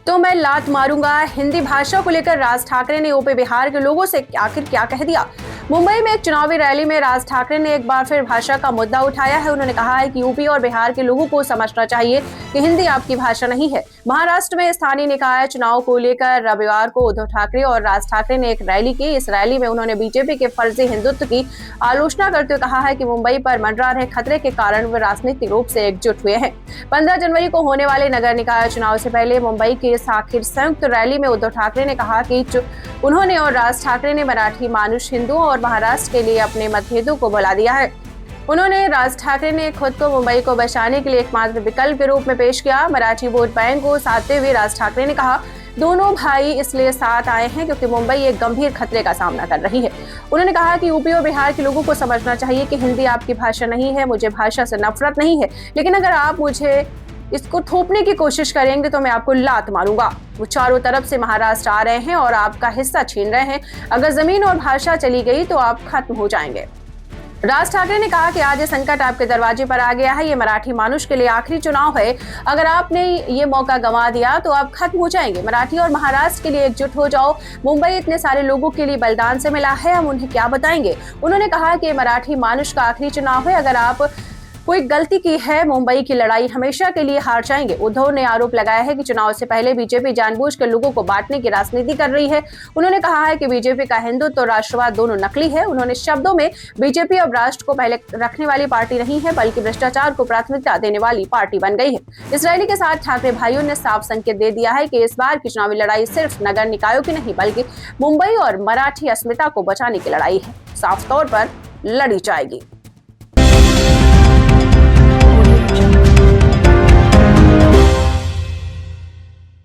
तो मैं लात मारूंगा। हिंदी भाषा को लेकर राज ठाकरे ने यूपी बिहार के लोगों से आखिर क्या कह दिया। मुंबई में एक चुनावी रैली में राज ठाकरे ने एक बार फिर भाषा का मुद्दा उठाया है। उन्होंने कहा है कि यूपी और बिहार के लोगों को समझना चाहिए कि हिंदी आपकी भाषा नहीं है। महाराष्ट्र में स्थानीय निकाय चुनाव को लेकर रविवार को उद्धव ठाकरे और राज ठाकरे ने एक रैली की। इस रैली में उन्होंने बीजेपी के फर्जी हिंदुत्व की आलोचना करते हुए कहा है कि मुंबई पर मंडरा रहे खतरे के कारण वे राजनीतिक रूप से एकजुट हुए हैं। 15 जनवरी को होने वाले नगर निकाय चुनाव से पहले मुंबई की इस आखिर संयुक्त रैली में उद्धव ठाकरे ने कहा कि उन्होंने और राज ठाकरे ने मराठी मानुष हिंदुओं और महाराष्ट्र के लिए अपने मतभेदों को भुला दिया है। उन्होंने राज ठाकरे ने खुद को मुंबई को बचाने के लिए एकमात्र विकल्प के रूप में पेश किया। मराठी वोट बैंक को साधते हुए राज ठाकरे ने कहा, दोनों भाई इसलिए साथ आए हैं क्योंकि मुंबई एक गंभीर खतरे का सामना कर रही है। उन्होंने कहा कि यूपी और बिहार के लोगों को समझना चाहिए कि हिंदी आपकी भाषा नहीं है। मुझे भाषा से नफरत नहीं है, लेकिन अगर आप मुझे इसको थोपने की कोशिश करेंगे तो मैं आपको लात मारूंगा। वो चारों तरफ से महाराष्ट्र आ रहे हैं और आपका हिस्सा छीन रहे हैं। अगर जमीन और भाषा चली गई तो आप खत्म हो जाएंगे। राज ठाकरे ने कहा कि आज ये संकट आपके दरवाजे पर आ गया है। ये मराठी मानुष के लिए आखिरी चुनाव है। अगर आपने ये मौका गंवा दिया तो आप खत्म हो जाएंगे। मराठी और महाराष्ट्र के लिए एकजुट हो जाओ। मुंबई इतने सारे लोगों के लिए बलिदान से मिला है, हम उन्हें क्या बताएंगे। उन्होंने कहा कि मराठी मानुष का आखिरी चुनाव है। अगर आप कोई गलती की है, मुंबई की लड़ाई हमेशा के लिए हार जाएंगे। उद्धव ने आरोप लगाया है कि चुनाव से पहले बीजेपी जानबूझकर लोगों को बांटने की राजनीति कर रही है। उन्होंने कहा है कि बीजेपी का हिंदुत्व और राष्ट्रवाद दोनों नकली है। उन्होंने शब्दों में बीजेपी अब राष्ट्र को पहले रखने वाली पार्टी नहीं है, बल्कि भ्रष्टाचार को प्राथमिकता देने वाली पार्टी बन गई है। इस रैली के साथ ठाकरे भाइयों ने साफ संकेत दे दिया है कि इस बार की चुनावी लड़ाई सिर्फ नगर निकायों की नहीं, बल्कि मुंबई और मराठी अस्मिता को बचाने की लड़ाई है। साफ तौर पर लड़ी जाएगी।